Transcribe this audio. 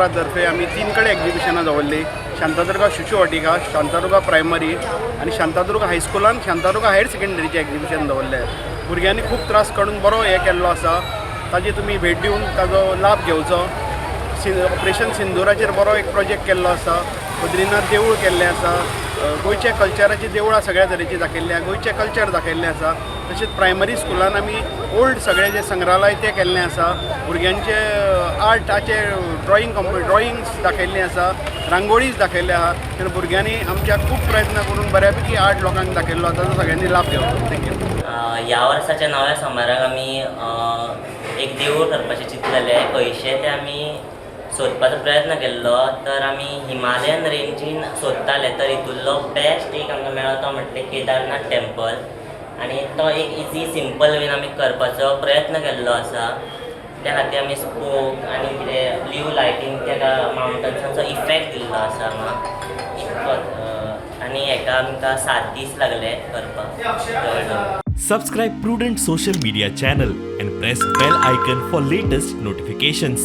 तर्फे आमी 3 कडेन एग्जिबिशनां दवरली. शांतादुर्गा शिशु वाटिका, शांतादुर्गा प्रायमरी आनी शांतादुर्गा हायस्कुलान शांतादुर्गा हायर सेकंडरीचें एग्जिबिशन दवरलें. भुरग्यांनी खूब त्रास काडून बरो हे केल्लो आसा. ताजी तुमी भेट दिवन ताजो लाभ घेवचो. ऑपरेशन सिंदुराचेर बरो एक प्रोजेक्ट केल्लो आसा. बद्रीनाथ देवूळ केल्लें आसा. गोंयच्या कल्चराची देवळां सगळ्या तरेची दाखयल्ल्या, गोंयचें कल्चर दाखयल्लें आसा. तशेंच प्रायमरी स्कुलान आमी ओल्ड सगळें जें संग्रहालय तें केल्लें आसा. भुरग्यांचे आर्टाचे ड्रॉइंग्स दाखयल्लीं आसा, रांगोळीज दाखयल्ले आहा. तेन्ना भुरग्यांनी आमच्या खूब प्रयत्न करून बऱ्यापैकी आर्ट लोकांक दाखयल्लो आसा. ताजो सगळ्यांनी लाभ घेवचो. थँक्यू. ह्या वर्साच्या नव्या समाराक आमी एक देवूळ करपाचें चिंतलेले. पयशे ते आमी सोदपाचो प्रयत्न केल्लो. तर आमी हिमालयन रेंजीन सोदताले, तर हितूंतलो बेस्ट एक आमकां मेळ्ळो तो म्हणल्यार केदारनाथ टेंपल. आनी तो एक इजी सिंपल वेन आमी करपाचो प्रयत्न केल्लो आसा. त्या खातीर आमी स्पोक आनी कितें ब्ल्यू लायटींग त्या मावंटन्सांचो इफेक्ट दिल्लो आसा हांगा. आनी हेका आमकां 7 दीस लागले करपाक. Subscribe Prudent social media channel and press bell icon for latest notifications.